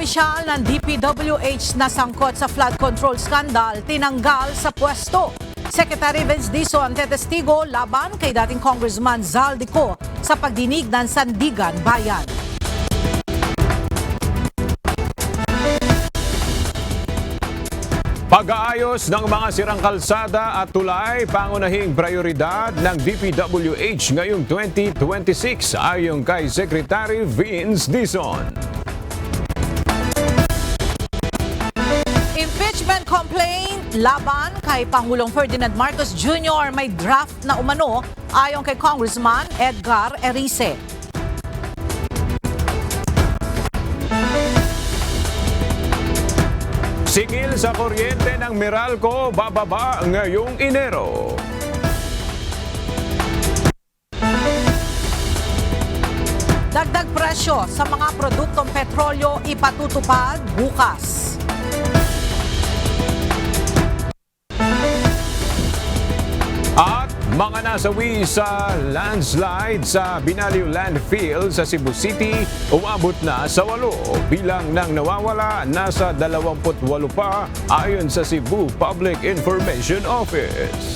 opisyal ng DPWH na sangkot sa flood control scandal tinanggal sa pwesto. Secretary Vince Dizon tetestigo laban kay dating Congressman Zaldico sa pagdinig ng Sandigan Bayan. Pag-aayos ng mga sirang kalsada at tulay, pangunahing prioridad ng DPWH ngayong 2026 ayon kay Secretary Vince Dizon. Impeachment complaint laban kay Pangulong Ferdinand Marcos Jr. may draft na umano ayon kay Congressman Edgar Erice. Singil sa kuryente ng Meralco bababa ngayong Enero. Dagdag presyo sa mga produktong petrolyo ipatutupad bukas. At mga nasawi sa landslide sa Binaliw Landfill sa Cebu City, umabot na sa 8. Bilang ng nawawala, nasa 28 pa ayon sa Cebu Public Information Office.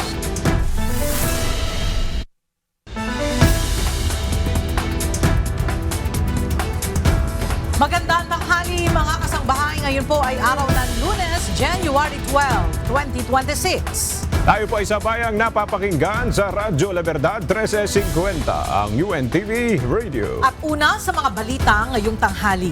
Magandang tanghali mga kasangbahay. Ngayon po ay araw ng Lunes, January 12, 2026. Tayo po ay sabayang napapakinggan sa Radyo La Verdad 1350, ang UNTV Radio. At una sa mga balita ngayong tanghali.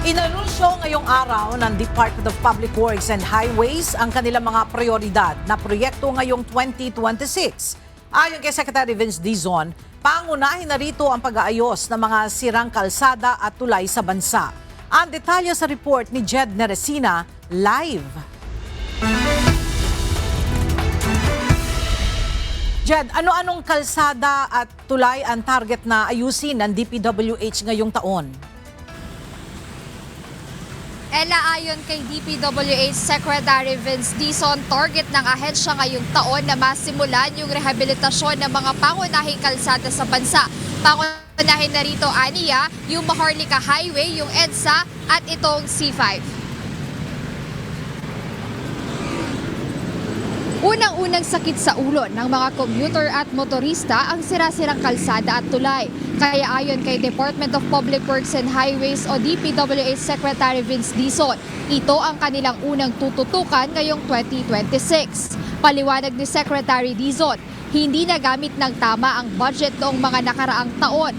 Inanunsyo ngayong araw ng Department of Public Works and Highways ang kanilang mga prioridad na proyekto ngayong 2026. Ayon kay Secretary Vince Dizon, pangunahin na rito ang pag-aayos ng mga sirang kalsada at tulay sa bansa. Ang detalye sa report ni Jed Neresina, live. Jed, ano-anong kalsada at tulay ang target na ayusin ng DPWH ngayong taon? Ella, ayon kay DPWH Secretary Vince Dizon, target ng ahensya ngayong taon na masimulan yung rehabilitasyon ng mga pangunahing kalsada sa bansa. Pangunahin na rito, aniya, yung Maharlika Highway, yung EDSA at itong C5. Unang-unang sakit sa ulo ng mga commuter at motorista ang sira-sirang kalsada at tulay. Kaya ayon kay Department of Public Works and Highways o DPWH Secretary Vince Dizon, ito ang kanilang unang tututukan ngayong 2026. Paliwanag ni Secretary Dizon, hindi nagamit ng tama ang budget noong mga nakaraang taon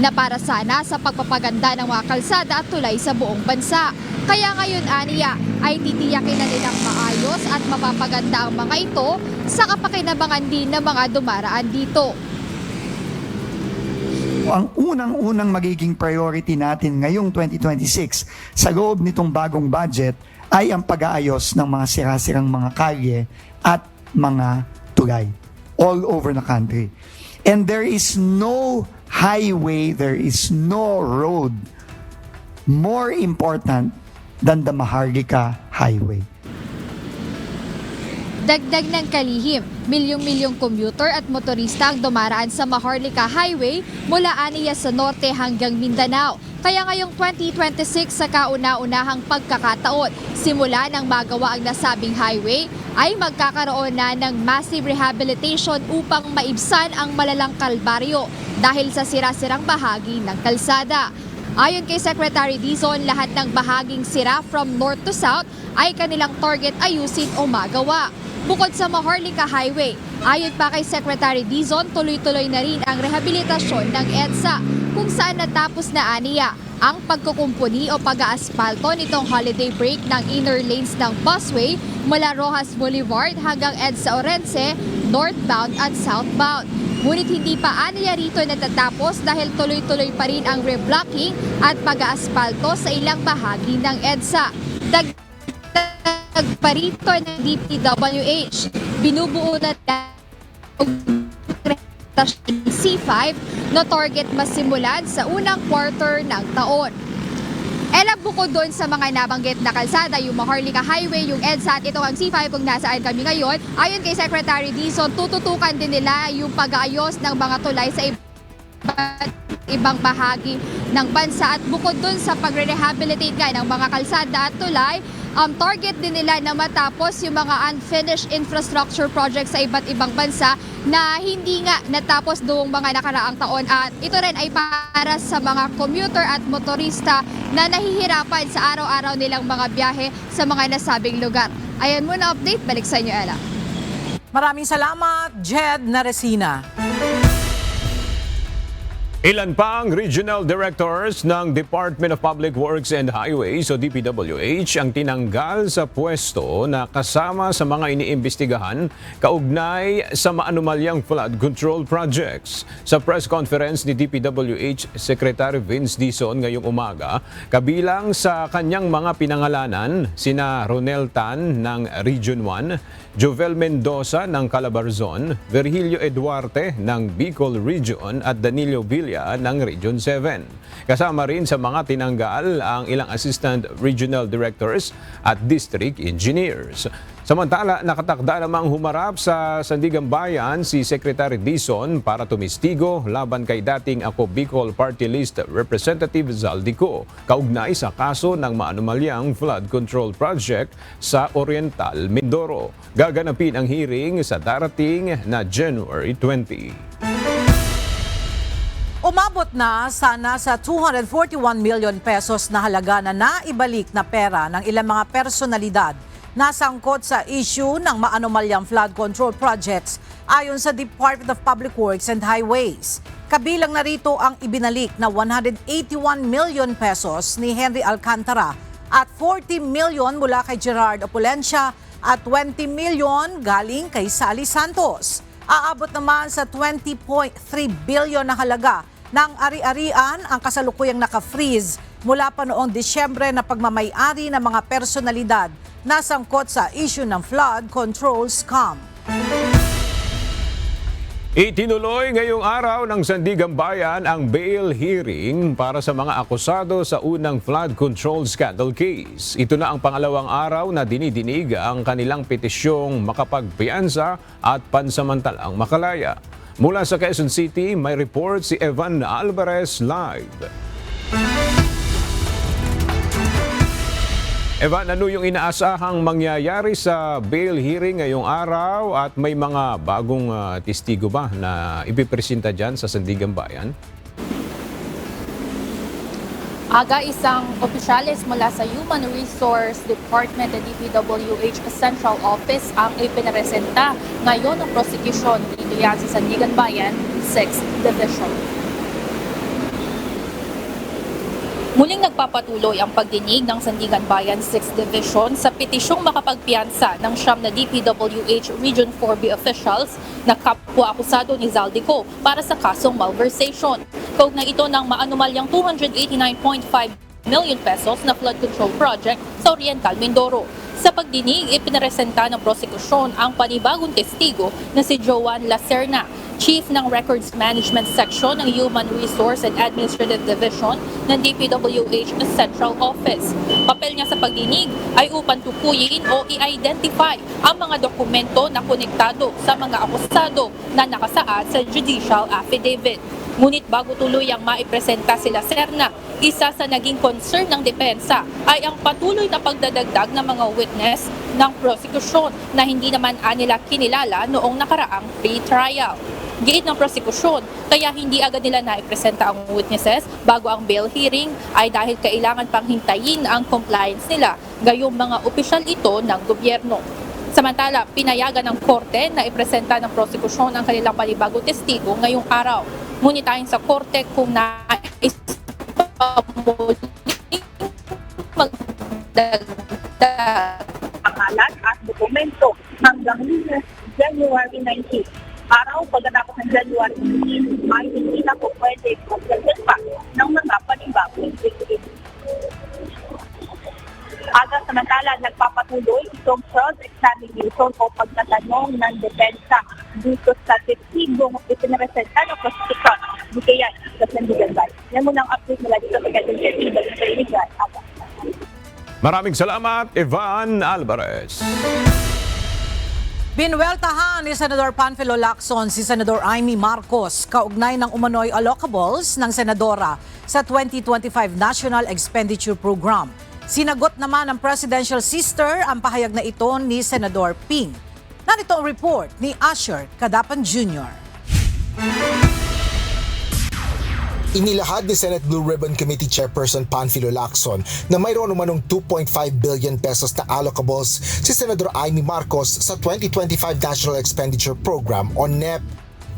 na para sana sa pagpapaganda ng mga kalsada at tulay sa buong bansa. Kaya ngayon, aniya, ay titiyakin na nilang maayos at mapapaganda ang mga ito sa kapakinabangan din ng mga dumaraan dito. Ang unang-unang magiging priority natin ngayong 2026 sa loob nitong bagong budget ay ang pag-aayos ng mga sira-sirang mga kalye at mga tulay all over the country. And there is no highway, there is no road more important than the Maharlika Highway. Dagdag ng kalihim, milyong-milyong commuter at motorista ang dumaraan sa Maharlika Highway mula aniya sa norte hanggang Mindanao. Kaya ngayong 2026 sa kauna-unahang pagkakataon, simula ng magawa ang nasabing highway, ay magkakaroon na ng massive rehabilitation upang maibsan ang malalang kalbaryo dahil sa sira-sirang bahagi ng kalsada. Ayon kay Secretary Dizon, lahat ng bahaging sira from north to south ay kanilang target ayusin o magawa. Bukod sa Maharlika Highway, ayon pa kay Secretary Dizon, tuloy-tuloy na rin ang rehabilitasyon ng EDSA kung saan natapos na aniya ang pagkukumpuni o pag-aaspalto nitong holiday break ng inner lanes ng busway mula Rojas Boulevard hanggang EDSA Orense, northbound at southbound. Ngunit hindi pa aniya rito natatapos dahil tuloy-tuloy pa rin ang reblocking at pag-aaspalto sa ilang bahagi ng EDSA. Dagdag pa rito ng DPWH, binubuo na C5 na target masimulan sa unang quarter ng taon. Ella, bukod doon sa mga nabanggit na kalsada, yung Maharlika Highway, yung EDSA at ito ang C5 kung nasaan kami ngayon, ayon kay Secretary Dizon, tututukan din nila yung pag-aayos ng mga tulay sa iba't ibang bahagi ng bansa. At bukod dun sa pagre-rehabilitate nga ng mga kalsada at tulay, target din nila na matapos yung mga unfinished infrastructure projects sa iba't ibang bansa na hindi nga natapos noong mga nakaraang taon. At ito rin ay para sa mga commuter at motorista na nahihirapan sa araw-araw nilang mga biyahe sa mga nasabing lugar. Ayan muna update, balik sa inyo, Ella. Maraming salamat, Jed Naresina. Ilan pang regional directors ng Department of Public Works and Highways o DPWH ang tinanggal sa pwesto na kasama sa mga iniimbestigahan kaugnay sa maanumalyang flood control projects. Sa press conference ni DPWH Secretary Vince Dizon ngayong umaga, kabilang sa kanyang mga pinangalanan sina Ronel Tan ng Region 1, Jovel Mendoza ng Calabarzon, Virgilio Eduarte ng Bicol Region at Danilo Villa ng Region 7. Kasama rin sa mga tinanggal ang ilang assistant regional directors at district engineers. Samantala, nakatakda namang humarap sa Sandigan Bayan si Secretary Dizon para tumistigo laban kay dating Ako Bicol Party List Representative Zaldico kaugnay sa kaso ng maanumalyang flood control project sa Oriental Mindoro. Gaganapin ang hearing sa darating na January 20. Umabot na sa nasa 241 million pesos na halaga na naibalik na pera ng ilang mga personalidad na sangkot sa issue ng maanumalyang flood control projects ayon sa Department of Public Works and Highways. Kabilang na rito ang ibinalik na 181 million pesos ni Henry Alcantara at 40 million mula kay Gerard Opulencia at 20 million galing kay Sally Santos. Aabot naman sa 20.3 billion na halaga ng ari-arian ang kasalukuyang naka-freeze mula pa noong Disyembre na pagmamay-ari ng mga personalidad na sangkot sa issue ng flood control scam. Itinuloy ngayong araw ng Sandigan Bayan ang bail hearing para sa mga akusado sa unang flood control scandal case. Ito na ang pangalawang araw na dinidinig ang kanilang petisyong makapagpiyansa at pansamantalang makalaya. Mula sa Quezon City, may report si Evan Alvarez live. Evan, ano yung inaasahang mangyayari sa bail hearing ngayong araw at may mga bagong testigo ba na ipipresenta dyan sa Sandigan Bayan? Aga, isang opisyalis mula sa Human Resource Department at DPWH Central Office ang ipinaresenta ngayon ng prosecution dito yan sa Sandigan Bayan, 6th Division. Muling nagpapatuloy ang pagdinig ng Sandigan Bayan 6th Division sa petisyong makapagpiyansa ng siyam na DPWH Region 4B officials na kapwa-akusado ni Zaldico para sa kasong malversation. Kaugnay ito ng maanumalyang 289.5 million pesos na flood control project sa Oriental Mindoro. Sa pagdinig, ipinaresenta ng prosekusyon ang panibagong testigo na si Joan Lacerna, Chief ng Records Management Section ng Human Resource and Administrative Division ng DPWH Central Office. Papel niya sa pagdinig ay upang tukuyin o i-identify ang mga dokumento na konektado sa mga akusado na nakasaad sa judicial affidavit. Ngunit bago tuloy ang maipresenta sila Serna, isa sa naging concern ng depensa ay ang patuloy na pagdadagdag ng mga witness ng prosekusyon na hindi naman nila kinilala noong nakaraang pre-trial. Giit ng prosekusyon, kaya hindi agad nila naipresenta ang witnesses bago ang bail hearing ay dahil kailangan pang hintayin ang compliance nila, gayong mga opisyal ito ng gobyerno. Samantala, pinayagan ng korte na ipresenta ng prosekusyon ang kanilang panibagong testigo ngayong araw. Ngunit ayon sa korte kung nais pa muling magdagdag pangalan at dokumento hanggang January 19. Araw pagkatapos ng January 19 ay hindi na po pwede magdagdag ng mga panibagong investigation. Aga samantala, nagpapatuloy itong cross-examination o pagtatanong ng depensa dito sa testigong ipinaresenta ng prosecution. Di kaya sa Sandigan Bayan. Yan muna ang update mula dito sa Quezon City. Maraming salamat, Evan Alvarez. Binweltahan ni Senador Panfilo Lacson si Senador Amy Marcos kaugnay ng umano'y allocables ng senadora sa 2025 National Expenditure Program. Sinagot naman ng presidential sister ang pahayag na ito ni Senador Ping. Narito ang report ni Asher Cadapan Jr. Inilahad ni Senate Blue Ribbon Committee Chairperson Panfilo Lacson na mayroon umanong 2.5 billion pesos na allocables si Senador Amy Marcos sa 2025 National Expenditure Program o NEP.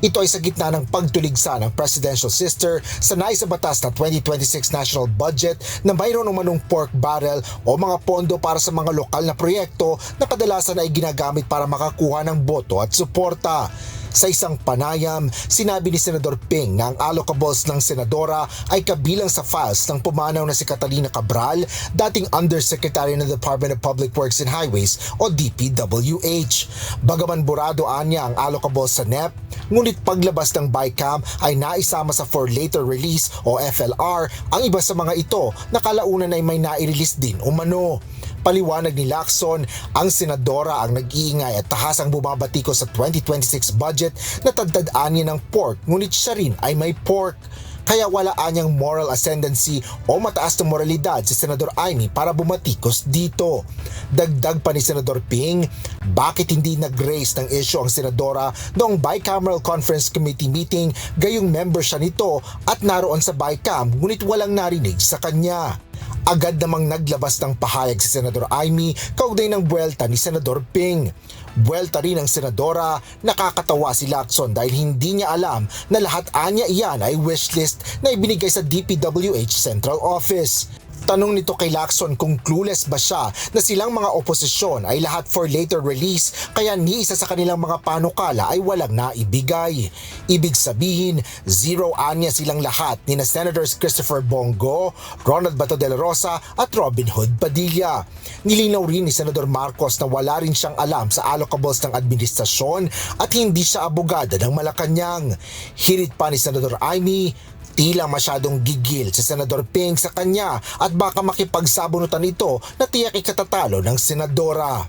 Ito ay sa gitna ng pagtuligsa ng presidential sister sa naisabatas na 2026 national budget na mayroon umanong pork barrel o mga pondo para sa mga lokal na proyekto na kadalasan ay ginagamit para makakuha ng boto at suporta. Sa isang panayam, sinabi ni Senador Ping na ang allocables ng senadora ay kabilang sa files ng pumanaw na si Catalina Cabral, dating Undersecretary ng Department of Public Works and Highways o DPWH. Bagaman burado anya ang allocables sa NEP, ngunit paglabas ng BICAM ay naisama sa for later release o FLR ang iba sa mga ito na kalaunan ay may nai-release din umano. Paliwanag ni Lacson, ang senadora ang nag-iingay at tahasang bumabatiko sa 2026 budget na tagdadaan niya ng pork ngunit siya rin ay may pork. Kaya wala anyang moral ascendancy o mataas na moralidad si Senador Amy para bumatikos dito. Dagdag pa ni Senador Ping, bakit hindi nag-raise ng issue ang senadora noong Bicameral Conference Committee meeting gayong member siya nito at naroon sa BICAM ngunit walang narinig sa kanya. Agad namang naglabas ng pahayag si Senador Amy kaugnay ng buwelta ni Senador Ping. Buwelta rin ng senadora, nakakatawa si Lacson dahil hindi niya alam na lahat anya iyan ay wishlist na ibinigay sa DPWH Central Office. Tanong nito kay Lacson kung clueless ba siya na silang mga oposisyon ay lahat for later release kaya ni isa sa kanilang mga panukala ay walang naibigay. Ibig sabihin, zero anya silang lahat ni na Senators Christopher Bongo, Ronald Bato de la Rosa at Robin Hood Padilla. Nilinaw rin ni Senador Marcos na wala rin siyang alam sa allocables ng administrasyon at hindi siya abogada ng Malacanang. Hirit pa ni Senador Amy, tila masyadong gigil si Senador Ping sa kanya at baka makipagsabunutan ito na tiyak ikatatalo ng senadora.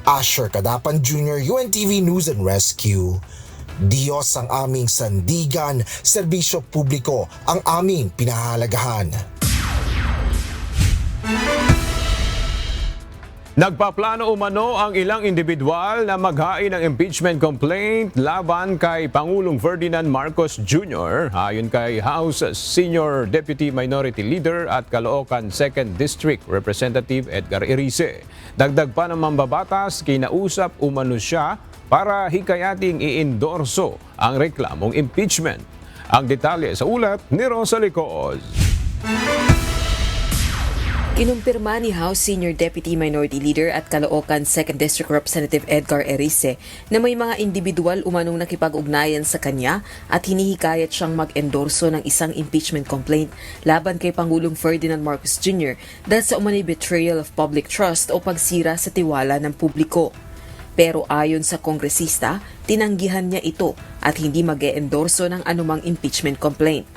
Asher Cadapan Jr., UNTV News and Rescue. Diyos ang aming sandigan, serbisyo publiko ang aming pinahalagahan. Nagpaplano umano ang ilang individual na maghain ng impeachment complaint laban kay Pangulong Ferdinand Marcos Jr. ayon kay House Senior Deputy Minority Leader at Caloocan 2nd District Representative Edgar Erice. Dagdag pa ng mambabatas, kinausap umano siya para hikayating i-endorso ang reklamong impeachment. Ang detalye sa ulat ni Rosa Licoz. Kinumpirma ni House Senior Deputy Minority Leader at Caloocan 2nd District Representative Edgar Erice na may mga individual umanong nakipag-ugnayan sa kanya at hinihikayat siyang mag-endorso ng isang impeachment complaint laban kay Pangulong Ferdinand Marcos Jr. dahil sa umano'y betrayal of public trust o pagsira sa tiwala ng publiko. Pero ayon sa kongresista, tinanggihan niya ito at hindi mag-e-endorso ng anumang impeachment complaint.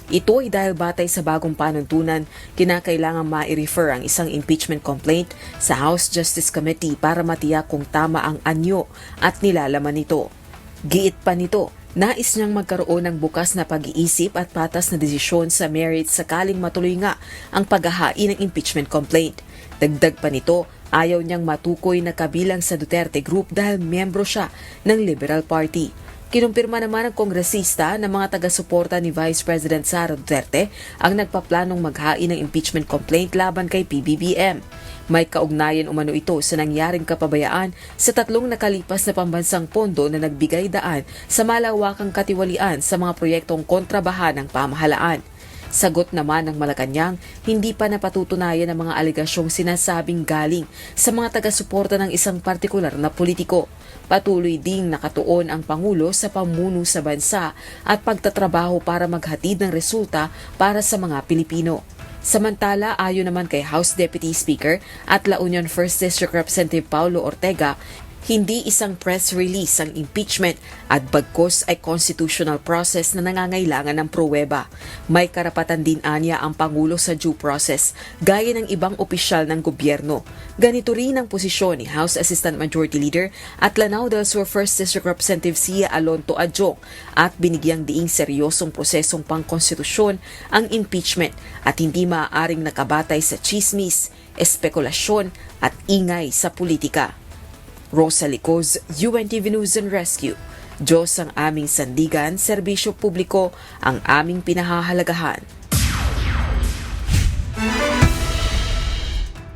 Ito ay dahil batay sa bagong panuntunan, kinakailangan ma-refer ang isang impeachment complaint sa House Justice Committee para matiyak kung tama ang anyo at nilalaman nito. Giit pa nito, nais niyang magkaroon ng bukas na pag-iisip at patas na desisyon sa merits sakaling matuloy nga ang paghahain ng impeachment complaint. Dagdag pa nito, ayaw niyang matukoy na kabilang sa Duterte Group dahil miyembro siya ng Liberal Party. Kinumpirma naman ng kongresista na mga taga-suporta ni Vice President Sara Duterte ang nagpaplanong maghain ng impeachment complaint laban kay PBBM. May kaugnayan umano ito sa nangyaring kapabayaan sa 3 nakalipas na pambansang pondo na nagbigay daan sa malawakang katiwalian sa mga proyektong kontrabahan ng pamahalaan. Sagot naman ng Malacanang, hindi pa napatutunayan ang mga alegasyong sinasabing galing sa mga taga-suporta ng isang partikular na politiko. Patuloy ding nakatuon ang Pangulo sa pamuno sa bansa at pagtatrabaho para maghatid ng resulta para sa mga Pilipino. Samantala, ayon naman kay House Deputy Speaker at La Union 1st District Representative Paulo Ortega, Hindi isang press release ang impeachment at bagkos ay constitutional process na nangangailangan ng pruweba. May karapatan din anya ang Pangulo sa due process, gaya ng ibang opisyal ng gobyerno. Ganito rin ang posisyon ni House Assistant Majority Leader at Lanao del Sur 1st District Representative Sia Alonto Adjong at binigyang diing seryosong prosesong pangkonstitusyon ang impeachment at hindi maaaring nakabatay sa chismis, espekulasyon at ingay sa politika. Rosa Licoz, UNTV News and Rescue. Diyos ang aming sandigan, serbisyo publiko ang aming pinahahalagahan.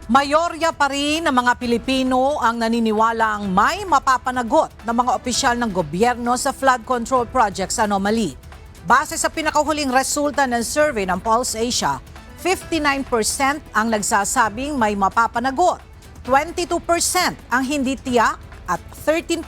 Mayorya pa rin ng mga Pilipino ang naniniwalang may mapapanagot ng mga opisyal ng gobyerno sa flood control projects anomaly. Base sa pinakahuling resulta ng survey ng Pulse Asia, 59% ang nagsasabing may mapapanagot. 22% ang hindi tiyak at 13%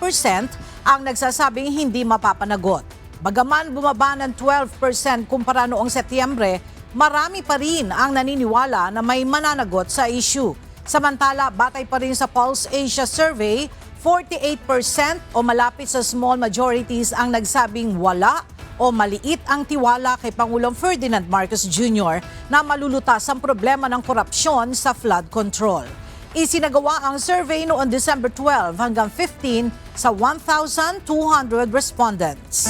ang nagsasabing hindi mapapanagot. Bagaman bumaba ng 12% kumpara noong Setyembre, marami pa rin ang naniniwala na may mananagot sa issue. Samantala, batay pa rin sa Pulse Asia Survey, 48% o malapit sa small majorities ang nagsabing wala o maliit ang tiwala kay Pangulong Ferdinand Marcos Jr. na malulutas ang problema ng korupsyon sa flood control. Isinagawa ang survey noong December 12 hanggang 15 sa 1,200 respondents.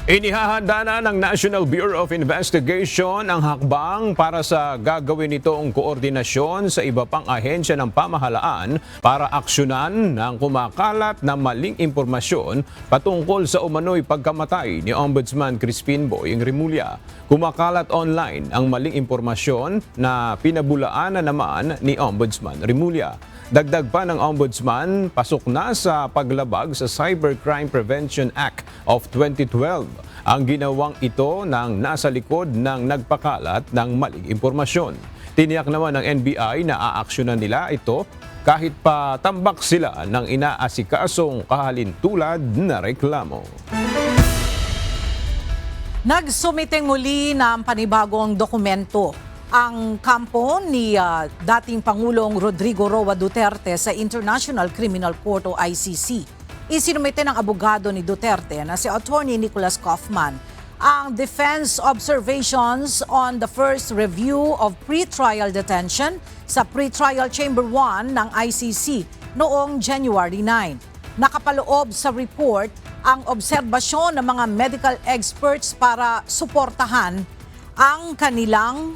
Inihahanda na ng National Bureau of Investigation ang hakbang para sa gagawin nitong koordinasyon sa iba pang ahensya ng pamahalaan para aksyonan ng kumakalat na maling impormasyon patungkol sa umano'y pagkamatay ni Ombudsman Crispin Boyeng Remulla. Kumakalat online ang maling impormasyon na pinabulaanan naman ni Ombudsman Remulla. Dagdag pa ng Ombudsman, pasok na sa paglabag sa Cybercrime Prevention Act of 2012 ang ginawang ito ng nasa likod ng nagpakalat ng maling impormasyon. Tiniyak naman ng NBI na aaksyonan nila ito kahit pa tambak sila ng inaasikasong kahalintulad na reklamo. Nagsumiting muli ng panibagong dokumento ang kampo ni dating Pangulong Rodrigo Roa Duterte sa International Criminal Court o ICC. Isinumite ng abogado ni Duterte na si Attorney Nicholas Kaufman ang defense observations on the first review of pre-trial detention sa Pre-Trial Chamber 1 ng ICC noong January 9. Nakapaloob sa report ang obserbasyon ng mga medical experts para suportahan ang kanilang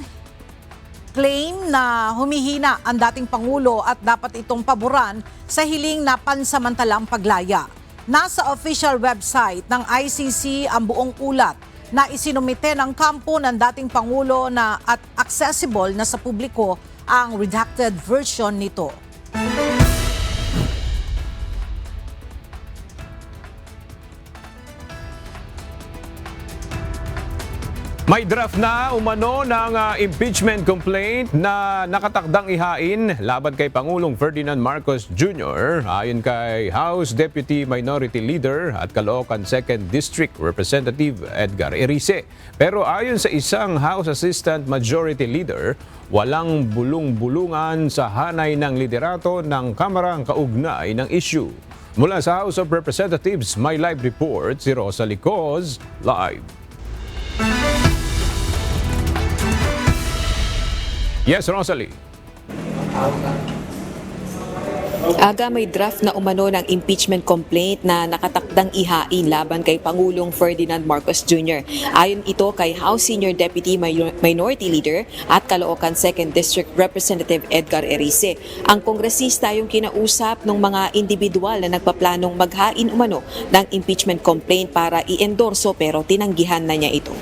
claim na humihina ang dating Pangulo at dapat itong paboran sa hiling na pansamantalang paglaya. Nasa official website ng ICC ang buong ulat na isinumite ng kampo ng dating Pangulo na at accessible na sa publiko ang redacted version nito. May draft na umano ng impeachment complaint na nakatakdang ihain laban kay Pangulong Ferdinand Marcos Jr. ayon kay House Deputy Minority Leader at Caloocan 2nd District Representative Edgar Erice. Pero ayon sa isang House Assistant Majority Leader, walang bulong-bulungan sa hanay ng liderato ng Kamara ang kaugnay ng issue. Mula sa House of Representatives, may live report si Rosa Licoz, live. Yes, Rosalie. Aga may draft na umano ng impeachment complaint na nakatakdang ihain laban kay Pangulong Ferdinand Marcos Jr. Ayon ito kay House Senior Deputy Minority Leader at Caloocan 2nd District Representative Edgar Erice. Ang kongresista yung kinausap ng mga individual na nagpaplanong maghain umano ng impeachment complaint para i-endorso pero tinanggihan na niya ito.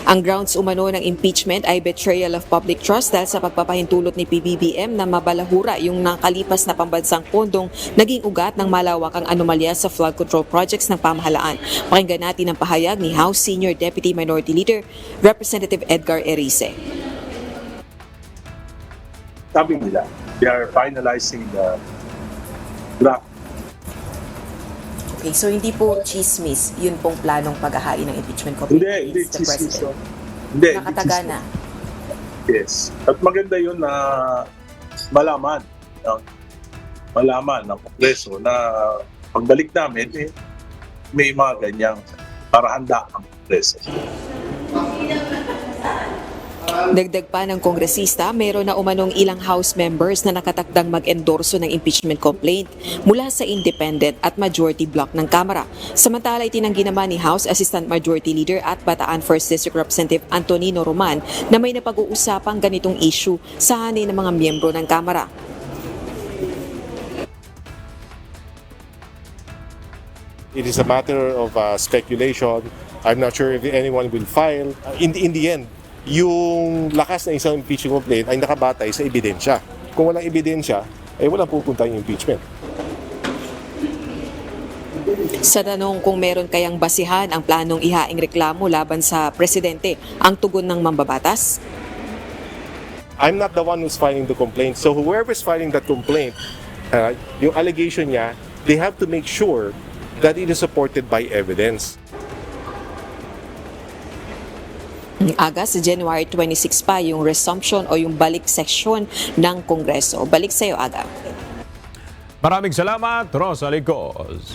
Ang grounds umano ng impeachment ay betrayal of public trust dahil sa pagpapahintulot ni PBBM na mabalahura yung nakalipas na pambansang pondong naging ugat ng malawakang anomalya sa flood control projects ng pamahalaan. Pakinggan natin ang pahayag ni House Senior Deputy Minority Leader Representative Edgar Erice. Sabi nila, they are finalizing the draft. Okay, so hindi po chismis yun pong planong paghahain ng impeachment complaint Hindi against the chismis. President. Hindi, Nakataga na. Yes. At maganda yun na malaman ng Kongreso na pagbalik namin, may mga ganyang para handa ang Kongreso. Dagdag pa ng kongresista, meron na umanong ilang House members na nakatakdang mag-endorso ng impeachment complaint mula sa independent at majority bloc ng Kamara. Samantala, itinanggi naman ni House Assistant Majority Leader at Bataan 1st District Representative Antonino Roman na may napag-uusapang ganitong issue sa hanay ng mga miyembro ng Kamara. It is a matter of speculation. I'm not sure if anyone will file. In the end, yung lakas ng isang impeachment complaint ay nakabatay sa ebidensya. Kung walang ebidensya, ay walang pupunta yung impeachment. Sa tanong kung meron kayang basihan ang planong ihaing reklamo laban sa presidente, ang tugon ng mambabatas? I'm not the one who's filing the complaint. So whoever's filing that complaint, yung allegation niya, they have to make sure that it is supported by evidence. Aga sa January 26 pa yung resumption o yung balik session ng Kongreso. Balik sa iyo, Aga. Maraming salamat, Rosa Licos.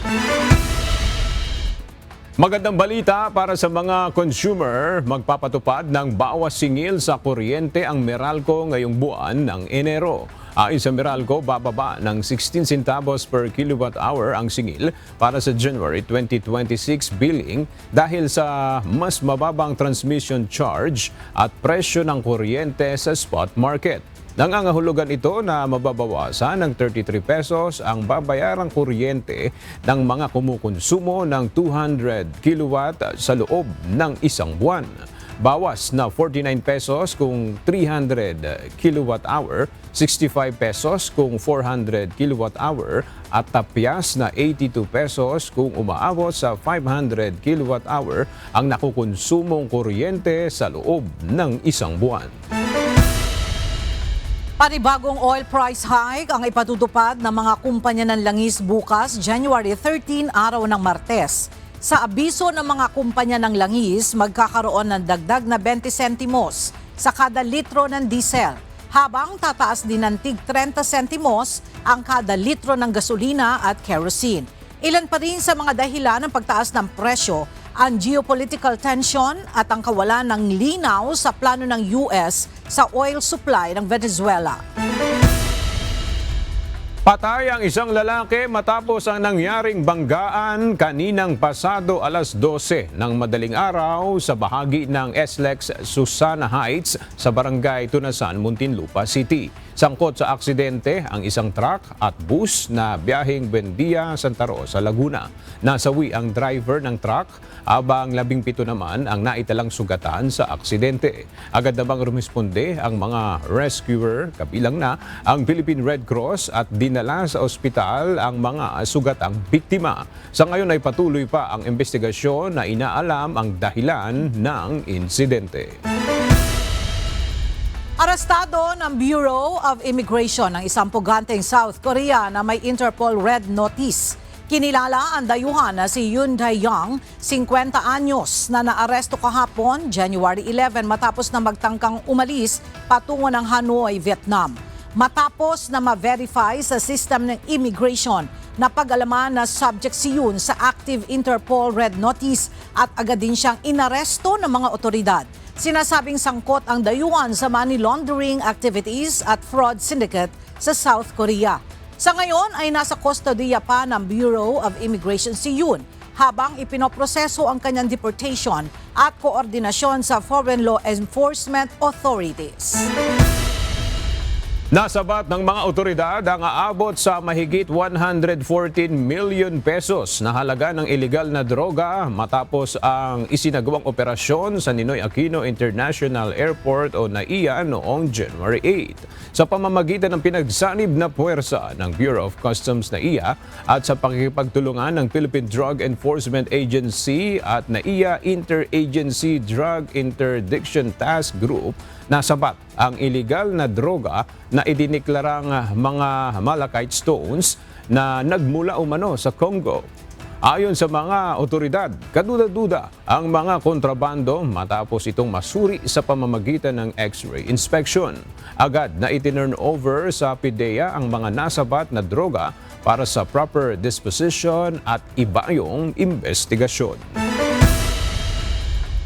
Magandang balita para sa mga consumer, magpapatupad ng bawas singil sa kuryente ang Meralco ngayong buwan ng Enero. Ayon sa Meralco, bababa ng 16 centavos per kilowatt hour ang singil para sa January 2026 billing dahil sa mas mababang transmission charge at presyo ng kuryente sa spot market. Nangangahulugan ito na mababawasan ng 33 pesos ang babayarang kuryente ng mga kumukonsumo ng 200 kilowatt sa loob ng isang buwan. Bawas na 49 pesos kung 300 kilowatt hour, 65 pesos kung 400 kilowatt hour at tapyas na 82 pesos kung umaabot sa 500 kilowatt hour ang nakukonsumong kuryente sa loob ng isang buwan. Panibagong oil price hike ang ipatutupad ng mga kumpanya ng langis bukas, January 13, araw ng Martes. Sa abiso ng mga kumpanya ng langis, magkakaroon ng dagdag na 20 sentimos sa kada litro ng diesel, habang tataas din ng tig 30 sentimos ang kada litro ng gasolina at kerosene. Ilan pa rin sa mga dahilan ng pagtaas ng presyo ang geopolitical tension at ang kawalan ng linaw sa plano ng US sa oil supply ng Venezuela. Patay ang isang lalaki matapos ang nangyaring banggaan kaninang pasado alas 12 ng madaling araw sa bahagi ng SLEX Susana Heights sa Barangay Tunasan, Muntinlupa City. Sangkot sa aksidente ang isang truck at bus na biyaheng Buendia, Santa Rosa, Laguna. Nasawi ang driver ng truck habang 17 naman ang naitalang sugatan sa aksidente. Agad namang rumisponde ang mga rescuer, kabilang na ang Philippine Red Cross at dinala sa ospital ang mga sugatang biktima. Sa ngayon ay patuloy pa ang investigasyon na inaalam ang dahilan ng insidente. Arestado ng Bureau of Immigration ang isang puganteng South Korea na may Interpol Red Notice. Kinilala ang dayuhan na si Yoon Dae-young, 50 anyos, na naaresto kahapon, January 11, matapos na magtangkang umalis patungo ng Hanoi, Vietnam. Matapos na ma-verify sa system ng immigration na pag-alaman na subject si Yoon sa active Interpol Red Notice at agad din siyang inaresto ng mga otoridad. Sinasabing sangkot ang dayuhan sa money laundering activities at fraud syndicate sa South Korea. Sa ngayon ay nasa kustodiya pa ng Bureau of Immigration si Yoon habang ipinoproseso ang kanyang deportation at koordinasyon sa Foreign Law Enforcement Authorities. Nasabat ng mga otoridad ang aabot sa mahigit 114 million pesos na halaga ng iligal na droga matapos ang isinagawang operasyon sa Ninoy Aquino International Airport o NAIA noong January 8. Sa pamamagitan ng pinagsanib na puwersa ng Bureau of Customs NAIA at sa pakikipagtulungan ng Philippine Drug Enforcement Agency at NAIA Interagency Drug Interdiction Task Group, nasabat ang iligal na droga na idiniklarang mga malachite stones na nagmula umano sa Congo. Ayon sa mga otoridad, kaduda-duda ang mga kontrabando matapos itong masuri sa pamamagitan ng X-ray inspection. Agad na itinurn over sa PIDEA ang mga nasabat na droga para sa proper disposition at ibayong investigasyon.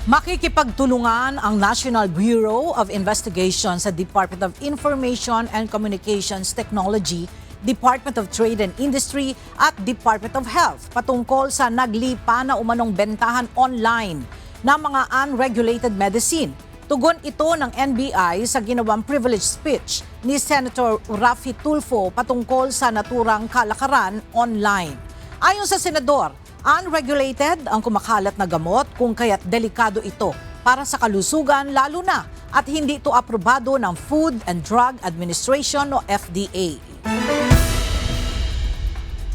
Makikipagtulungan ang National Bureau of Investigation sa Department of Information and Communications Technology, Department of Trade and Industry at Department of Health patungkol sa naglipa na umanong bentahan online ng mga unregulated medicine. Tugon ito ng NBI sa ginawang privilege speech ni Senator Raffy Tulfo patungkol sa naturang kalakaran online. Ayon sa senador, unregulated ang kumakalat na gamot kung kaya't delikado ito para sa kalusugan lalo na at hindi ito aprobado ng Food and Drug Administration o FDA.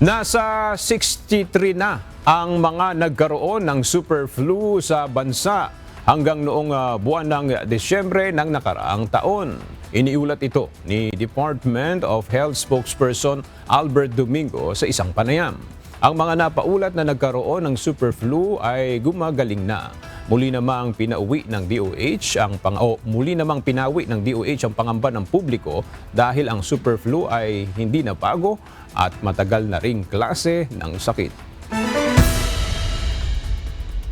Nasa 63 na ang mga nagkaroon ng super flu sa bansa hanggang noong buwan ng Disyembre ng nakaraang taon. Iniulat ito ni Department of Health spokesperson Albert Domingo sa isang panayam. Ang mga napaulat na nagkaroon ng super flu ay gumagaling na. Muli namang pinawi ng DOH ang pangamba ng publiko dahil ang super flu ay hindi na bago at matagal na ring klase ng sakit.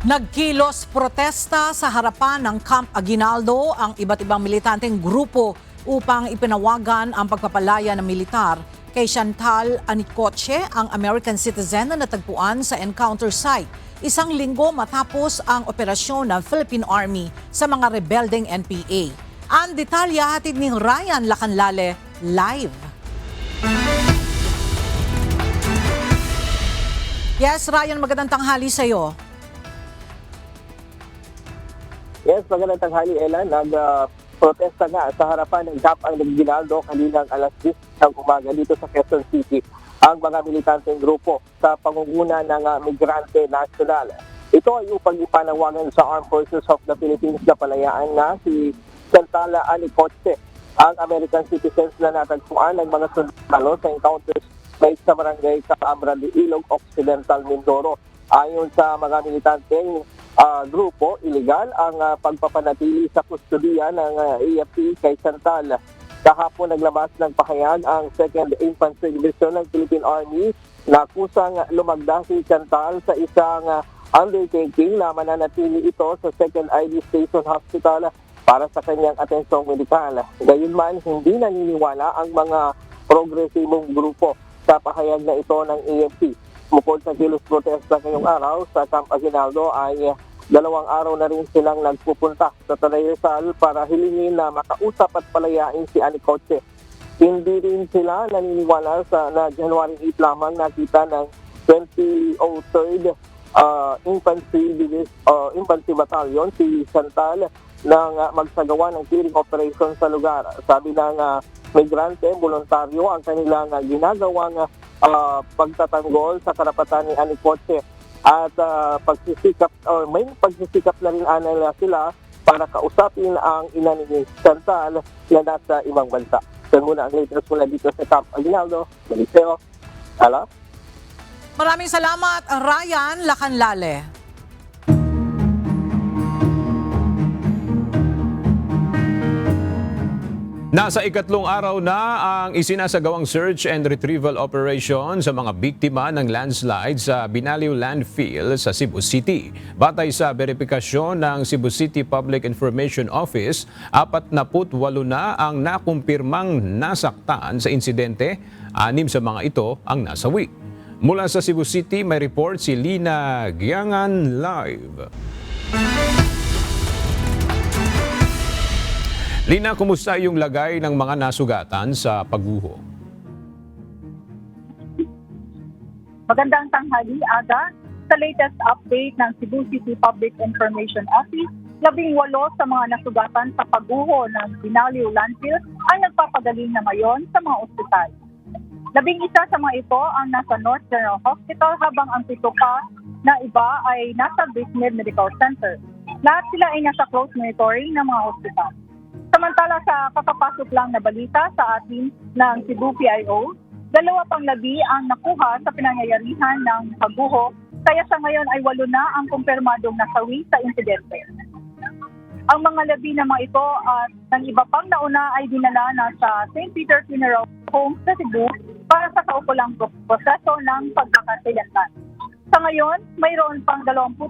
Nagkilos protesta sa harapan ng Camp Aguinaldo ang iba't ibang militanteng grupo upang ipinawagan ang pagpapalaya ng militar kay Chantal Anicoche, ang American citizen na natagpuan sa encounter site. Isang linggo matapos ang operasyon ng Philippine Army sa mga rebelding NPA. Ang detalya hatid ni Ryan Lacanlale live. Yes, Ryan, magandang tanghali sa iyo. Yes, magandang tanghali, Ella. Nag-protesta nga sa harapan ng Camp Aguinaldo kaninang alas 10 ng umaga dito sa Quezon City ang mga militanteng grupo sa pangunguna ng Migrante Nacional. Ito ay upang ipanawagan sa Armed Forces of the Philippines na palayaan na si Chantal Anicoche, ang American citizens na natagpuan ng mga sundalo sa encounters sa barangay Kaamra de Ilog Occidental, Mindoro. Ayon sa mga militanteng grupo, illegal ang pagpapanatili sa kustudiya ng AFP kay Chantal. Kahapon naglabas ng pahayag ang 2nd Infantry Division ng Philippine Army na kusang lumagda si Chantal sa isang undertaking na mananatili ito sa 2nd ID Station Hospital para sa kanyang atensyong medikal. Gayunman, hindi naniniwala ang mga progresibong grupo sa pahayag na ito ng AFP. Bukod sa kilos protesta ngayong araw sa Camp Aguinaldo ay 2 araw na rin silang nagpupunta sa Tanay Rizal para hilingin na makausap at palayain si Anicoche. Hindi rin sila naniniwala na January 8 lamang nakita ng 2003rd Infantry Battalion si Chantal nang magsagawa ng clearing operation sa lugar. Sabi ng migrante, voluntaryo ang kanilang ginagawang pagtatanggol sa karapatan ni Anicoche. At may pagsisikap na rin nila sila para kausapin ang ina ni Chantal na nasa ibang bansa. So muna ang latest mula dito sa Camp Aguinaldo. Maliseo. Hala? Maraming salamat, Ryan Lacanlale. Nasa ikatlong araw na ang isinasagawang search and retrieval operation sa mga biktima ng landslide sa Binaliw Landfill sa Cebu City. Batay sa verifikasyon ng Cebu City Public Information Office, 48 na ang nakumpirmang nasaktan sa insidente, 6 sa mga ito ang nasawi. Mula sa Cebu City, may report si Lina Giangan live. Lina, kumusta yung lagay ng mga nasugatan sa pagguho? Magandang tanghali, Aga. Sa latest update ng Cebu City Public Information Office, 18 sa mga nasugatan sa pagguho ng Binaliw Landfill ang nagpapagaling na ngayon sa mga ospital. 11 sa mga ito ang nasa North General Hospital habang ang 7 pa na iba ay nasa Bismed Medical Center. Lahat sila ay nasa close monitoring ng mga ospital. Samantala sa kakapasok lang na balita sa atin ng Cebu PIO, 2 pang labi ang nakuha sa pinangyayarihan ng pagguho sa Kaya sa ngayon ay 8 na ang kumpirmadong nasawi sa insidente. Ang mga labi ng mga ito at ng iba pang nauna ay dinala na sa St. Peter Funeral Home sa Cebu para sa kaukulang proseso ng pagkakasilatan. Sa ngayon, mayroon pang 28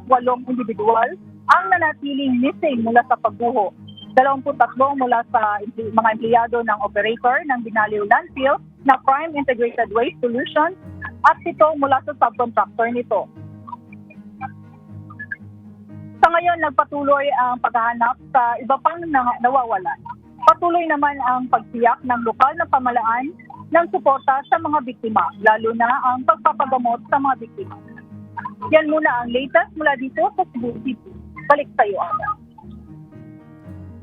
individual ang nanatiling missing mula sa pagguho. 23 mula sa mga empleyado ng operator ng Binaliw Landfill na Prime Integrated Waste Solutions at 7 mula sa subcontractor nito. Sa ngayon, nagpatuloy ang paghahanap sa iba pang nawawala. Patuloy naman ang pagtiyak ng lokal na pamahalaan ng suporta sa mga biktima, lalo na ang pagpapagamot sa mga biktima. Yan muna ang latest mula dito sa Cebu City. Balik sa iyo, Ana.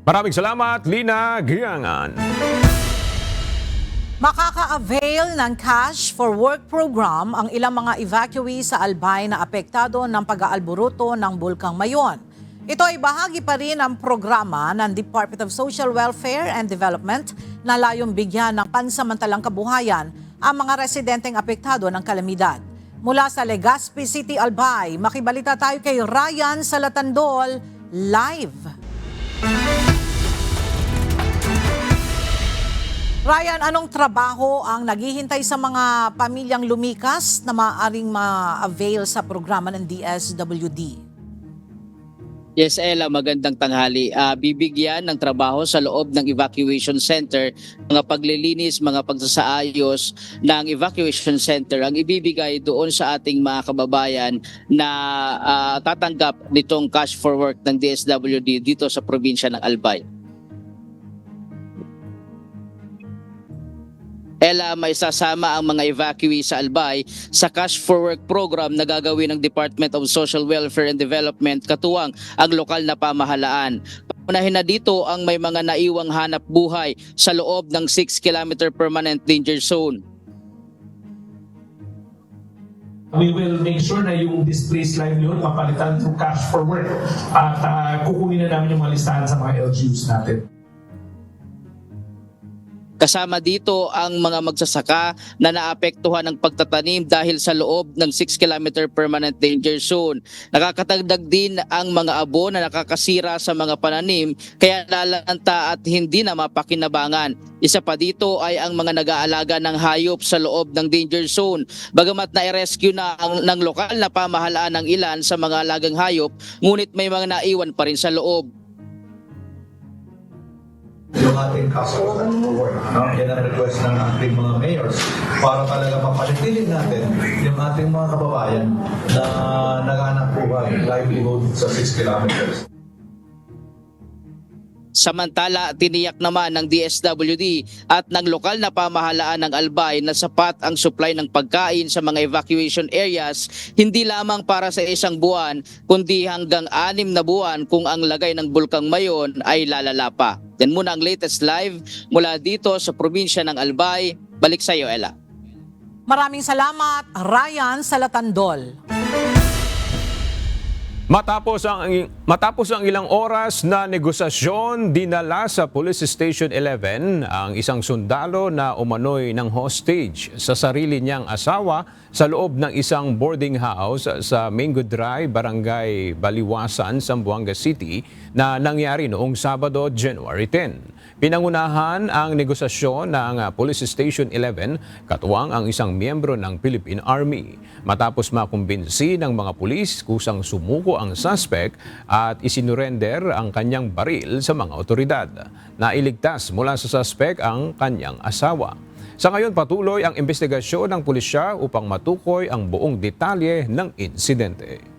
Maraming salamat, Lina Giangan. Makaka-avail ng Cash for Work program ang ilang mga evacuee sa Albay na apektado ng pag-aalburuto ng Bulkang Mayon. Ito ay bahagi pa rin ng programa ng Department of Social Welfare and Development na layong bigyan ng pansamantalang kabuhayan ang mga residenteng apektado ng kalamidad. Mula sa Legazpi City, Albay, makibalita tayo kay Ryan Salatandol live. Ryan, anong trabaho ang naghihintay sa mga pamilyang lumikas na maaaring ma-avail sa programa ng DSWD? Yes, Ella, magandang tanghali. Bibigyan ng trabaho sa loob ng evacuation center, mga paglilinis, mga pagsasaayos ng evacuation center ang ibibigay doon sa ating mga kababayan na tatanggap nitong Cash for Work ng DSWD dito sa probinsya ng Albay. Ella, may sasama ang mga evacuee sa Albay sa Cash for Work program na gagawin ng Department of Social Welfare and Development katuwang ang lokal na pamahalaan. Unahin na dito ang may mga naiwang hanap buhay sa loob ng 6-kilometer permanent danger zone. We will make sure na yung displaced livelihood mapalitan through Cash for Work at kukunin na namin yung mga listahan sa mga LGUs natin. Kasama dito ang mga magsasaka na naapektuhan ng pagtatanim dahil sa loob ng 6-kilometer permanent danger zone. Nakakatagdag din ang mga abo na nakakasira sa mga pananim kaya lalanta at hindi na mapakinabangan. Isa pa dito ay ang mga nag-aalaga ng hayop sa loob ng danger zone. Bagamat na-rescue na ng lokal na pamahalaan ng ilan sa mga alagang hayop, ngunit may mga naiwan pa rin sa loob. Yung ating Cash for Work. Yan ang request ng ating mga mayors para talaga mapalitilin natin yung ating mga kababayan na naghanap buhay, livelihood sa 6 kilometers. Samantala, tiniyak naman ng DSWD at ng lokal na pamahalaan ng Albay na sapat ang supply ng pagkain sa mga evacuation areas, hindi lamang para sa 1 buwan, kundi hanggang 6 na buwan kung ang lagay ng Bulkang Mayon ay lalala pa. Yan muna ang latest live mula dito sa probinsya ng Albay. Balik sa iyo, Ella. Maraming salamat, Ryan Salatandol. Matapos ang ilang oras na negosasyon, dinala sa Police Station 11 ang isang sundalo na umano'y ng hostage sa sarili niyang asawa sa loob ng isang boarding house sa Mingo Drive, Barangay Baliwasan, Zamboanga City na nangyari noong Sabado, January 10. Pinangunahan ang negosasyon ng Police Station 11 katuwang ang isang miyembro ng Philippine Army. Matapos makumbinsi ng mga pulis kusang sumuko ang suspect at isinurrender ang kanyang baril sa mga otoridad. Nailigtas mula sa suspect ang kanyang asawa. Sa ngayon patuloy ang investigasyon ng pulisya upang matukoy ang buong detalye ng insidente.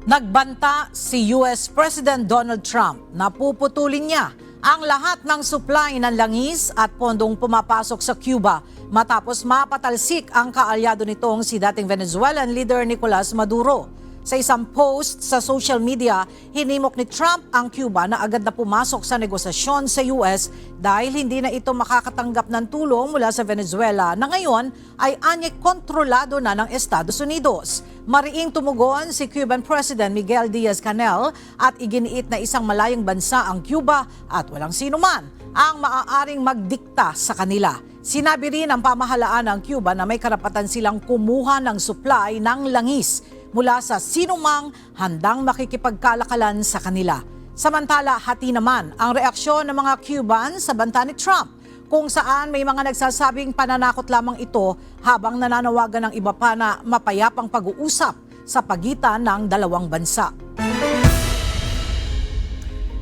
Nagbanta si US President Donald Trump na puputulin niya ang lahat ng supply ng langis at pondong pumapasok sa Cuba matapos mapatalsik ang kaalyado nitong si dating Venezuelan leader Nicolas Maduro. Sa isang post sa social media, hinimok ni Trump ang Cuba na agad na pumasok sa negosasyon sa US dahil hindi na ito makakatanggap ng tulong mula sa Venezuela na ngayon ay anyay kontrolado na ng Estados Unidos. Mariing tumugon si Cuban President Miguel Diaz-Canel at iginiit na isang malayang bansa ang Cuba at walang sino man ang maaaring magdikta sa kanila. Sinabi rin ng pamahalaan ng Cuba na may karapatan silang kumuha ng supply ng langis mula sa sinumang handang makikipagkalakalan sa kanila. Samantala, hati naman ang reaksyon ng mga Cuban sa banta ni Trump, kung saan may mga nagsasabing pananakot lamang ito habang nananawagan ng iba pa na mapayapang pag-uusap sa pagitan ng dalawang bansa.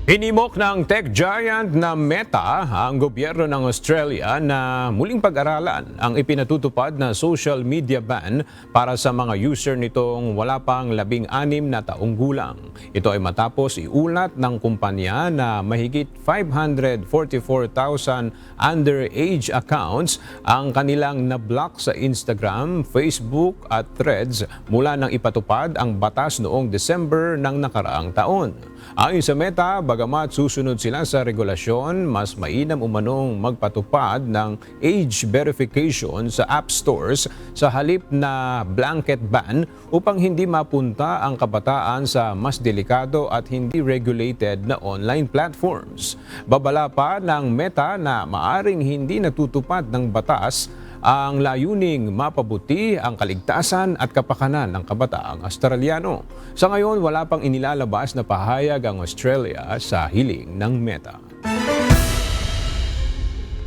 Hinimok ng tech giant na Meta ang gobyerno ng Australia na muling pag-aralan ang ipinatutupad na social media ban para sa mga user nitong wala pang 16 na taong gulang. Ito ay matapos iulat ng kumpanya na mahigit 544,000 underage accounts ang kanilang na-block sa Instagram, Facebook at Threads mula nang ipatupad ang batas noong December ng nakaraang taon. Ayon sa Meta, bagamat susunod sila sa regulasyon, mas mainam umanong magpatupad ng age verification sa app stores sa halip na blanket ban upang hindi mapunta ang kabataan sa mas delikado at hindi regulated na online platforms. Babala pa ng Meta na maaring hindi natutupad ng batas ang layuning mapabuti ang kaligtasan at kapakanan ng kabataang Australiano. Sa ngayon, wala pang inilalabas na pahayag ang Australia sa hiling ng Meta.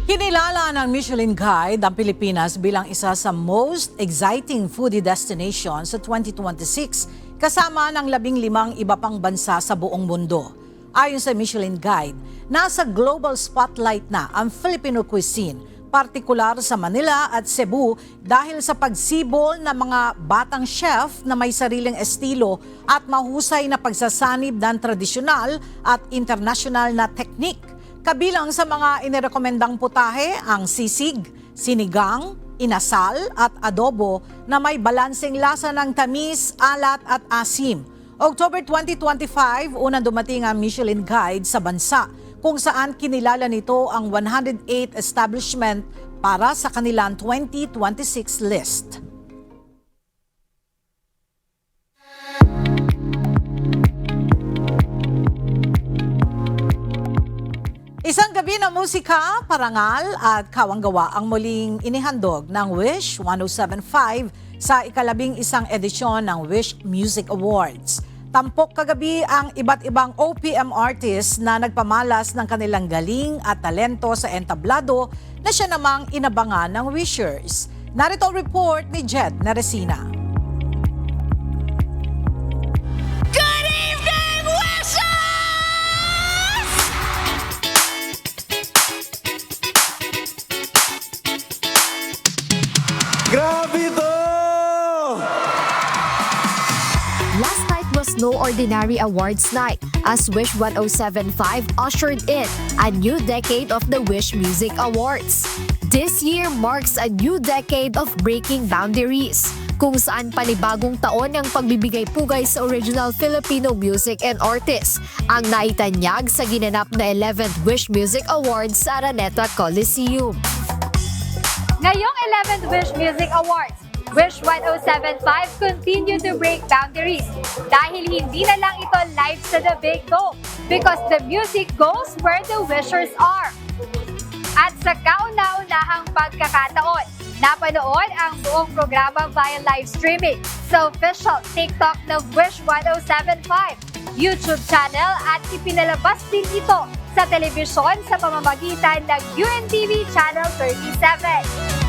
Kinilala ng Michelin Guide ang Pilipinas bilang isa sa most exciting foodie destination sa 2026 kasama ng 15 iba pang bansa sa buong mundo. Ayon sa Michelin Guide, nasa global spotlight na ang Filipino cuisine, partikular sa Manila at Cebu dahil sa pagsibol ng mga batang chef na may sariling estilo at mahusay na pagsasanib ng tradisyonal at international na teknik. Kabilang sa mga inirekomendang putahe ang sisig, sinigang, inasal at adobo na may balanseng lasa ng tamis, alat at asim. October 2025, unang dumating ang Michelin Guide sa bansa, kung saan kinilala nito ang 108 establishment para sa kanilang 2026 list. Isang gabi ng musika, parangal at kawanggawa ang muling inihandog ng Wish 1075 sa ika-11 edisyon ng Wish Music Awards. Tampok kagabi ang iba't ibang OPM artists na nagpamalas ng kanilang galing at talento sa entablado na siya namang inabangan ng wishers. Narito ang report ni Jed Naresina. Good evening, wishers! Grabe to! Last night was no ordinary awards night as Wish 1075 ushered in a new decade of the Wish Music Awards. This year marks a new decade of breaking boundaries, kung saan panibagong taon ang pagbibigay-pugay sa original Filipino music and artists ang naitanyag sa ginanap na 11th Wish Music Awards sa Araneta Coliseum. Ngayong 11th Wish Music Awards, Wish 1075 continue to break boundaries dahil hindi na lang ito live sa The Big Go because the music goes where the wishers are. At sa kauna-unahang pagkakataon, napanood ang buong programa via live streaming sa official TikTok ng Wish 1075, YouTube channel at ipinalabas din ito sa telebisyon sa pamamagitan ng UNTV Channel 37.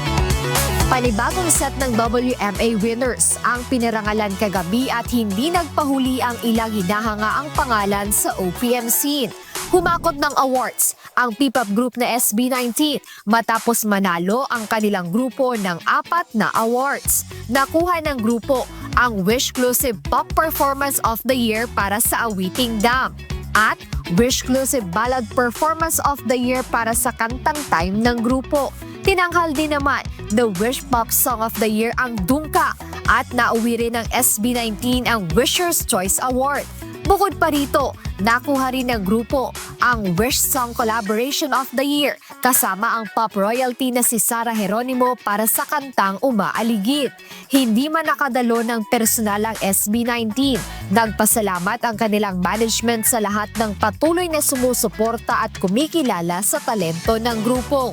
Panibagong set ng WMA winners ang pinarangalan kagabi at hindi nagpahuli ang ilang hinahangaang pangalan sa OPM scene. Humakot ng awards ang P-pop group na SB19 matapos manalo ang kanilang grupo ng 4 na awards. Nakuha ng grupo ang Wishclusive Pop Performance of the Year para sa Awiting Dam at Wishclusive Ballad Performance of the Year para sa Kantang Time ng grupo. Tinanghal din naman the Wish Pop Song of the Year ang Dungka at nauwi rin ng SB19 ang Wisher's Choice Award. Bukod pa rito, nakuha rin ng grupo ang Wish Song Collaboration of the Year kasama ang pop royalty na si Sarah Geronimo para sa kantang Umaaligid. Hindi man nakadalo ng personal ang SB19. Nagpasalamat ang kanilang management sa lahat ng patuloy na sumusuporta at kumikilala sa talento ng grupo.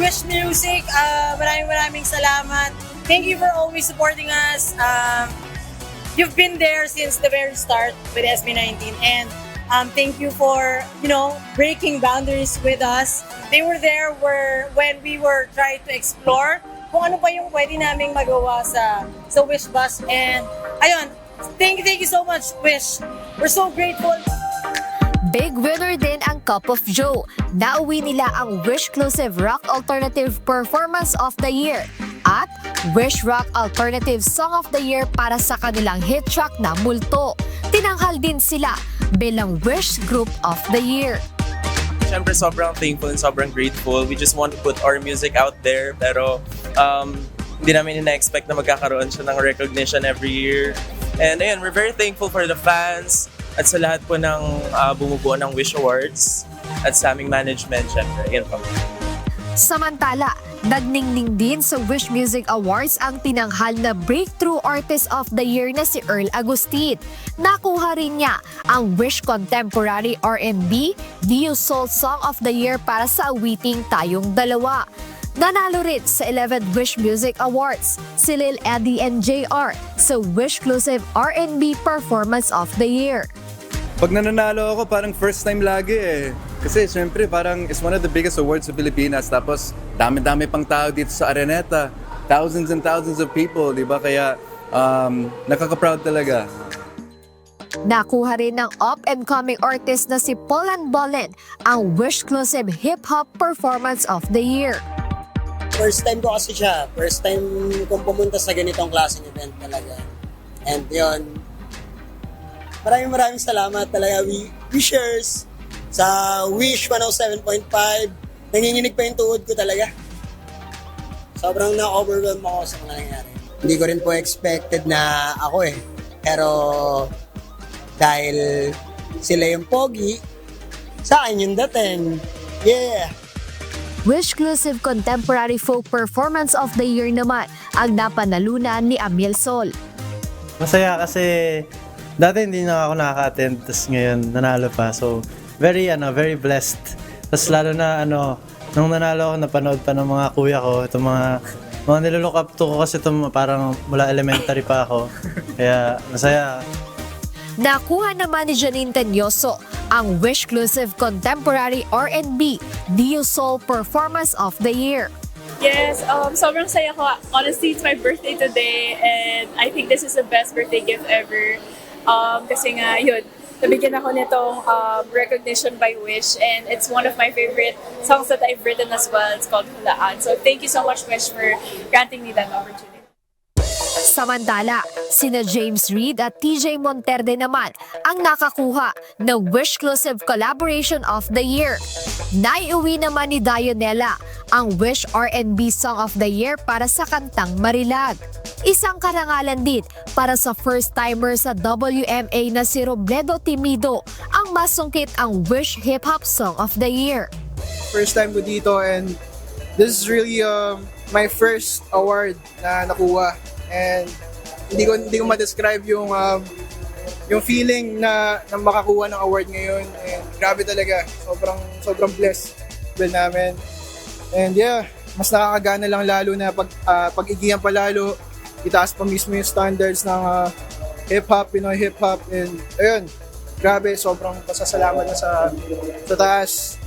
Wish Music, maraming salamat. Thank you for always supporting us. You've been there since the very start with SB19, and thank you for breaking boundaries with us. They were there when we were trying to explore kung ano pa yung pwede naming magawa sa Wish Bus, and ayun, thank you so much, Wish. We're so grateful. Big winner din ang Cup of Joe. Nauwi nila ang Wish-clusive Rock Alternative Performance of the Year at Wish Rock Alternative Song of the Year para sa kanilang hit track na Multo. Tinanghal din sila bilang Wish Group of the Year. Siyempre sobrang thankful and sobrang grateful. We just want to put our music out there, pero hindi namin ina-expect na magkakaroon siya ng recognition every year. And ayun, we're very thankful for the fans at sa lahat po ng bumubuo ng Wish Awards at sa aming management, syempre. Ayun po. Samantala, nagningning din sa Wish Music Awards ang tinanghal na Breakthrough Artist of the Year na si Earl Agustin. Nakuha rin niya ang Wish Contemporary R&B Dio Soul Song of the Year para sa awiting Tayong Dalawa. Nanalo rin sa 11th Wish Music Awards si Lil Eddie and JR sa Wish-clusive R&B Performance of the Year. Pag nananalo ako, parang first time lagi eh. Kasi syempre parang it's one of the biggest awards sa Pilipinas. Tapos dami-dami pang tao dito sa Araneta. Thousands and thousands of people, di ba? Kaya nakaka-proud talaga. Nakuha rin ng up-and-coming artist na si Polan Bolen ang Wish-clusive Hip Hop Performance of the Year. First time ko kasi siya. First time kong pumunta sa ganitong klaseng event talaga. And yun, maraming salamat talaga. Wishers sa Wish 107.5. Nanginginig pa yung tuhod ko talaga. Sobrang na-overwhelm ako sa mga nangyari. Hindi ko rin po expected na ako eh. Pero dahil sila yung pogi, sa akin yung dating. Yeah! Wish-clusive Contemporary Folk Performance of the Year naman ang napanalunan ni Amiel Sol. Masaya kasi dati hindi na ako nakaka-attend, tapos ngayon nanalo pa. So very blessed. Tapos lalo na nung nanalo ako, napanood pa ng mga kuya ko, itong mga nilook up to ko kasi itong parang mula elementary pa ako. Kaya masaya. Nakuha naman ni Janine Tenyoso ang Wish-clusive Contemporary R&B Dio Soul Performance of the Year. Yes, sobrang saya ko. Honestly, it's my birthday today and I think this is the best birthday gift ever. Kasi nga, yun, nabigyan ako nitong recognition by Wish, and it's one of my favorite songs that I've written as well. It's called Hulaan. So thank you so much, Wish, for granting me that opportunity. Samantala, sina James Reid at TJ Monterde naman ang nakakuha ng Wish-clusive Collaboration of the Year. Naiuwi naman ni Dionella ang Wish R&B Song of the Year para sa kantang Marilag. Isang karangalan din para sa first-timer sa WMA na si Robledo Timido ang masungkit ang Wish Hip Hop Song of the Year. First time ko dito, and this is really my first award na nakuha. And hindi ko ma-describe yung feeling na makakuha ng award ngayon. And grabe talaga. Sobrang blessed namin. And yeah, mas nakakagana lang lalo na pag-igihan pa lalo, itaas pa mismo yung standards ng hip-hop, Pinoy hip-hop. And ayun, grabe, sobrang pasasalamat na sa taas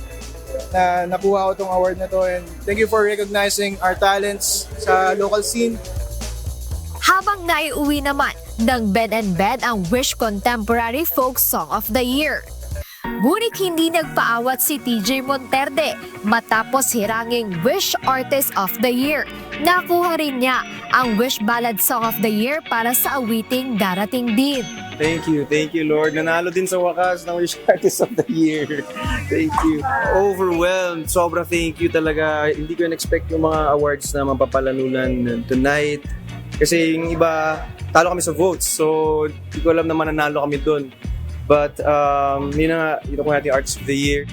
na nakuha ko tong award na to. And thank you for recognizing our talents sa local scene. Habang naiuwi naman ng Ben & Ben ang Wish Contemporary Folk Song of the Year. Ngunit hindi nagpaawat si TJ Monterde matapos hiranging Wish Artist of the Year. Nakuha rin niya ang Wish Ballad Song of the Year para sa awiting Darating Din. Thank you Lord. Nanalo din sa wakas ng Wish Artist of the Year. Thank you. Overwhelmed. Sobrang thank you talaga. Hindi ko in-expect yung mga awards na mapapalanunan tonight. Kasi yung iba, talo kami sa votes. So, hindi ko alam na mananalo kami dun. But, yun na nga, ito ko natin Artist of the Year.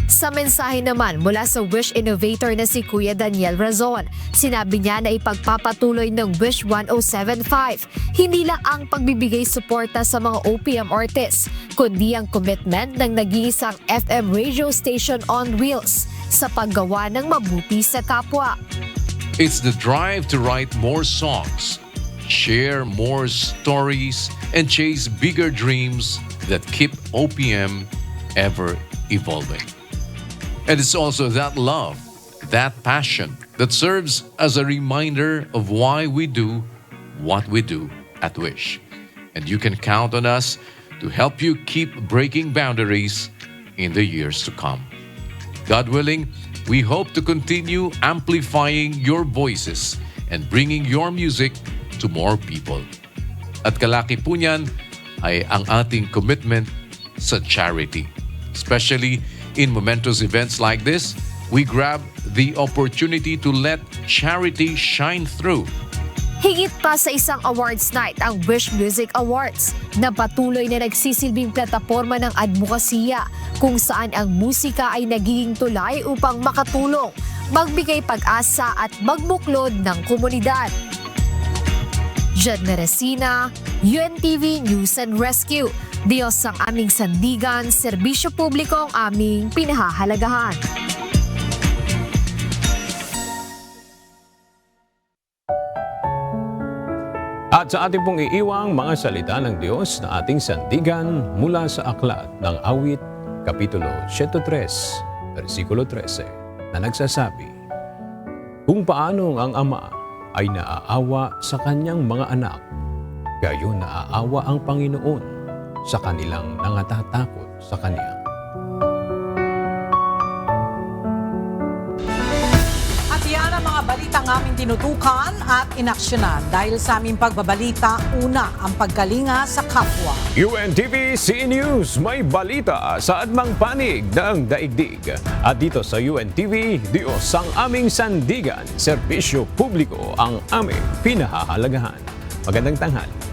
Sa mensahe naman mula sa Wish Innovator na si Kuya Daniel Razon, sinabi niya na ipagpapatuloy ng Wish 1075 hindi lang ang pagbibigay suporta sa mga OPM artists, kundi ang commitment ng nag-iisang FM radio station on wheels sa paggawa ng mabuti sa kapwa. It's the drive to write more songs, share more stories, and chase bigger dreams that keep OPM ever evolving. And it's also that love, that passion that serves as a reminder of why we do what we do at Wish. And you can count on us to help you keep breaking boundaries in the years to come. God willing, we hope to continue amplifying your voices and bringing your music to more people. At kalaki po niyan ay ang ating commitment sa charity. Especially in momentous events like this, we grab the opportunity to let charity shine through. Higit pa sa isang awards night ang Wish Music Awards na patuloy na nagsisilbing plataporma ng advokasya kung saan ang musika ay nagiging tulay upang makatulong, magbigay pag-asa at magbuklod ng komunidad. Jed Meresina, UNTV News and Rescue. Diyos ang aming sandigan, serbisyo publiko ang aming pinahahalagahan. At sa ating pong iiwang mga salita ng Diyos na ating sandigan mula sa aklat ng Awit, Kapitulo 103, versikulo 13, na nagsasabi, kung paano ang Ama ay naaawa sa kanyang mga anak, gayon naaawa ang Panginoon sa kanilang nangatatakot sa Kanya. At yan ang mga balitang aming tinutukan at inaksyonan. Dahil sa aming pagbabalita, una ang pagkalinga sa kapwa. UNTV CE News, may balita sa admang panig ng daigdig. At dito sa UNTV, Diyos ang aming sandigan, serbisyo publiko ang aming pinahahalagahan. Magandang tanghali.